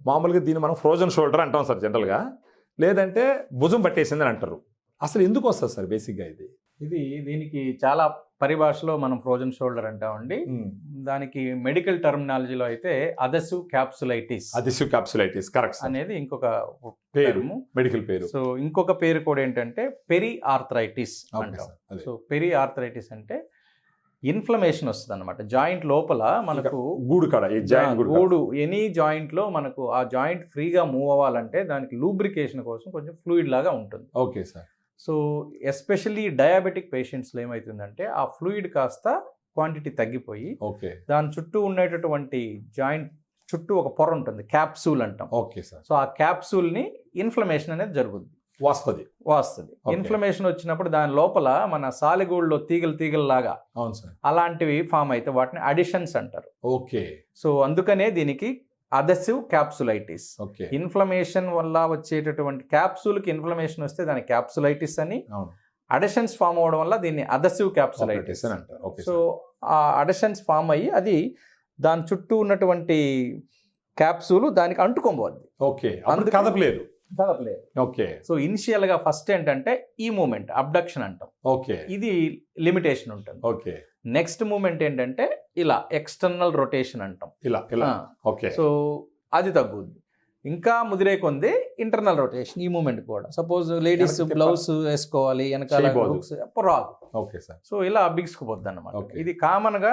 మామూలుగా దీన్ని మనం ఫ్రోజన్ షోల్డర్ అంటాం సార్ జనరల్గా, లేదంటే భుజం పట్టేసిందని అంటారు. అసలు ఎందుకు వస్తుంది సార్ బేసిక్గా దీనికి చాలా పరిభాషలో మనం ఫ్రోజన్ షోల్డర్ అంటామండి. దానికి మెడికల్ టర్మినాలజీలో అయితే అదెసివ్ క్యాప్సులైటిస్ కరెక్ట్ అనేది ఇంకొక పేరు, మెడికల్ పేరు. సో ఇంకొక పేరు కూడా ఏంటంటే పెరి ఆర్థరైటిస్ అంటాం. సో పెరి ఆర్థరైటిస్ అంటే ఇన్ఫ్లమేషన్ వస్తుంది అనమాట జాయింట్ లోపల. మనకు గూడు ఎనీ జాయింట్ లో మనకు ఆ జాయింట్ ఫ్రీగా మూవ్ అవ్వాలంటే దానికి లూబ్రికేషన్ కోసం కొంచెం ఫ్లూయిడ్ లాగా ఉంటుంది. Okay sir. So especially diabetic పేషెంట్స్లో ఏమవుతుందంటే ఆ ఫ్లూయిడ్ కాస్త క్వాంటిటీ తగ్గిపోయి దాని చుట్టూ ఉండేటటువంటి జాయింట్ చుట్టూ ఒక పొర ఉంటుంది, క్యాప్సూల్ అంటాం. Okay sir. సో ఆ క్యాప్సూల్ని ఇన్ఫ్లమేషన్ అనేది జరుగుతుంది, వస్తుంది. ఇన్ఫ్లమేషన్ వచ్చినప్పుడు దాని లోపల మన సాలెగూళ్ళలో తీగలు లాగా అలాంటివి ఫామ్ అయితే వాటిని అడిషన్స్ అంటారు. ఓకే. సో అందుకనే దీనికి అదెసివ్ క్యాప్సులైటిస్. ఇన్ఫ్లమేషన్ వల్ల వచ్చేటటువంటి క్యాప్సూల్కి ఇన్ఫ్లమేషన్ వస్తే దాని క్యాప్సులైటిస్ అని, అడిషన్స్ ఫామ్ అవడం వల్ల దీన్ని అదెసివ్ క్యాప్సులైటిస్ అని అంటారు. సో ఆ అడిషన్స్ ఫామ్ అయ్యి అది దాని చుట్టూ ఉన్నటువంటి క్యాప్సూల్ దానికి అంటుకోబోద్ది. ఓకే. కదపలేదు. ఓకే. సో ఇనిషియల్ గా ఫస్ట్ ఏంటంటే ఈ మూమెంట్ అబ్డక్షన్ అంటాం. ఓకే. ఇది లిమిటేషన్ ఉంటుంది. ఓకే. నెక్స్ట్ మూమెంట్ ఏంటంటే ఇలా ఎక్స్టర్నల్ రొటేషన్ అంటాం. ఇలా. ఓకే. సో అది తగ్గుద్ది. ఇంకా ముదిరే కొంది ఇంటర్నల్ రొటేషన్, ఈ మూమెంట్ కూడా. సపోజ్ లేడీస్ బ్లౌజ్ వేసుకోవాలి, వెనకాల రాదు. Okay sir. సో ఇలా బిగుసుకుపోద్ది అన్నమాట. ఇది కామన్ గా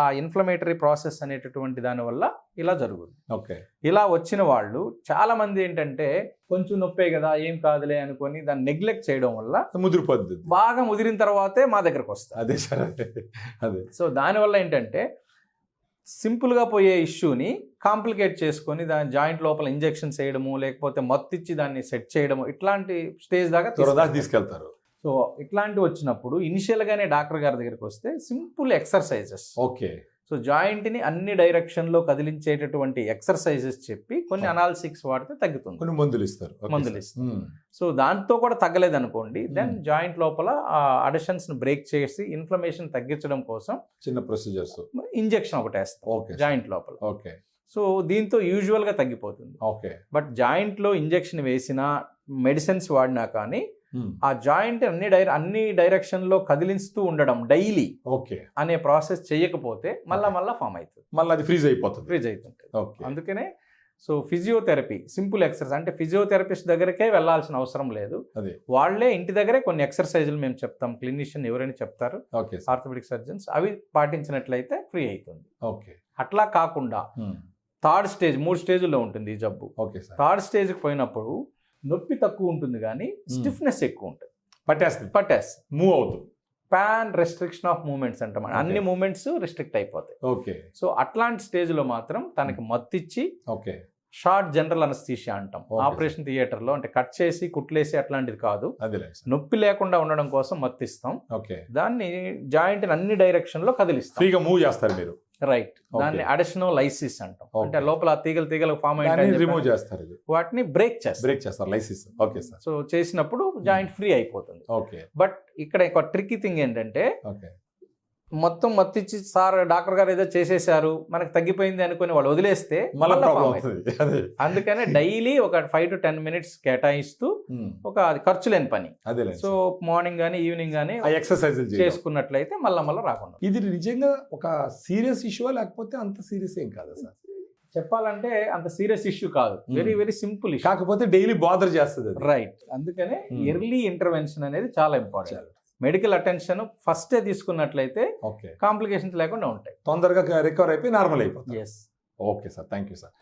ఆ ఇన్ఫ్లమేటరీ ప్రాసెస్ అనేటటువంటి దాని వల్ల ఇలా జరుగుతుంది. ఓకే. ఇలా వచ్చిన వాళ్ళు చాలా మంది ఏంటంటే కొంచెం నొప్పే కదా ఏం కాదులే అనుకొని దాన్ని నెగ్లెక్ట్ చేయడం వల్ల ముదిరిపోద్ది. బాగా ముదిరిన తర్వాతే మా దగ్గరకు వస్తుంది. అదే సార్. అదే. సో దానివల్ల ఏంటంటే సింపుల్గా పోయే ఇష్యూని కాంప్లికేట్ చేసుకొని దాని జాయింట్ లోపల ఇంజెక్షన్ చేయడము, లేకపోతే మత్తిచ్చి దాన్ని సెట్ చేయడము, ఇట్లాంటి స్టేజ్ దాకా తీసుకెళ్తారు. సో ఇట్లాంటివి వచ్చినప్పుడు ఇనిషియల్గానే డాక్టర్ గారి దగ్గరికి వస్తే సింపుల్ ఎక్సర్సైజెస్. ఓకే. సో జాయింట్ని అన్ని డైరెక్షన్లో కదిలించేటటువంటి ఎక్సర్సైజెస్ చెప్పి కొన్ని అనాలిసిక్స్ వాడితే తగ్గుతుంది. కొన్ని మందులు ఇస్తారు. సో దాంతో కూడా తగ్గలేదు అనుకోండి, దెన్ జాయింట్ లోపల ఆ అడిషన్స్ ని బ్రేక్ చేసి ఇన్ఫ్లమేషన్ తగ్గించడం కోసం చిన్న ప్రొసీజర్స్ ఇంజెక్షన్ ఒకటి వేస్తాం జాయింట్ లోపల. ఓకే. సో దీంతో యూజువల్ గా తగ్గిపోతుంది. ఓకే. బట్ జాయింట్ లో ఇంజెక్షన్ వేసినా మెడిసిన్స్ వాడినా కానీ ఆ జాయింట్ అన్ని డైరెక్షన్ లో కదిలిస్తూ ఉండడం డైలీ అనే ప్రాసెస్ చేయకపోతే మళ్ళా ఫామ్ అవుతుంది, మళ్ళీ అది ఫ్రీజ్ అయిపోతుంది. అందుకనే సో ఫిజియోథెరపీ సింపుల్ ఎక్సర్సైజ్ అంటే ఫిజియోథెరపిస్ట్ దగ్గరకే వెళ్ళాల్సిన అవసరం లేదు. వాళ్లే ఇంటి దగ్గరే కొన్ని ఎక్సర్సైజులు మేము చెప్తాం, క్లినిషియన్ ఎవరైనా చెప్తారు, ఆర్థోపెడిక్ సర్జన్స్, అవి పాటించినట్లయితే ఫ్రీ అవుతుంది. అట్లా కాకుండా థర్డ్ స్టేజ్, 3 స్టేజ్లో ఉంటుంది ఈ జబ్బు. థర్డ్ స్టేజ్కి పోయినప్పుడు నొప్పి తక్కువ ఉంటుంది కానీ స్టిఫ్నెస్ ఎక్కువ ఉంటుంది, పట్టేస్తుంది, మూవ్ అవుతుంది. పాన్ రెస్ట్రిక్షన్ ఆఫ్ మూమెంట్స్ అంటాం, అన్ని మూమెంట్స్ రిస్ట్రిక్ట్ అయిపోతాయి. ఓకే. సో అట్లాంటి స్టేజ్ లో మాత్రం తనకి మత్తిచ్చి షార్ట్ జనరల్ అనస్థీషియా అంటాం. ఆపరేషన్ థియేటర్ లో అంటే కట్ చేసి కుట్లేసి అట్లాంటిది కాదు, నొప్పి లేకుండా ఉండడం కోసం మత్తిస్తాం. దాన్ని జాయింట్ అన్ని డైరెక్షన్ లో కదిలిస్తాం, ఫ్రీగా మూవ్ చేస్తారు మీరు. రైట్. దాన్ని అడిషనలైసిస్ అంటాం. అంటే లోపల తీగలు ఫామ్ అయితే రిమూవ్ చేస్తారు, వాటిని బ్రేక్ చేస్తారు. లైసిస్. Okay sir. సో చేసినప్పుడు జాయింట్ ఫ్రీ అయిపోతుంది. ఓకే. బట్ ఇక్కడ ఒక ట్రిక్కీ థింగ్ ఏంటంటే మొత్తం మత్తిచ్చి సార్ డాక్టర్ గారు ఏదో చేసేసారు మనకు తగ్గిపోయింది అనుకుని వాళ్ళు వదిలేస్తే అందుకనే డైలీ ఒక 5 to 10 minutes కేటాయిస్తూ ఒక అది ఖర్చు లేని పని. సో మార్నింగ్ గానీ ఈవినింగ్ గానీ ఎక్సర్సైజ్ చేసుకున్నట్లయితే మళ్ళా రాకుండా. ఇది నిజంగా ఒక సీరియస్ ఇష్యూ లేకపోతే అంత సీరియస్ ఏం కాదు సార్? చెప్పాలంటే అంత సీరియస్ ఇష్యూ కాదు, వెరీ సింపుల్ ఇష్యూ, కాకపోతే డైలీ బాదర్ చేస్తుంది. రైట్. అందుకనే ఎర్లీ ఇంటర్వెన్షన్ అనేది చాలా ఇంపార్టెంట్. మెడికల్ అటెన్షన్ ఫస్టే తీసుకున్నట్లయితే కాంప్లికేషన్స్ లేకుండా ఉంటాయి, తొందరగా రికవర్ అయిపోయి నార్మల్ అయిపోతుంది. Okay sir, thank you sir.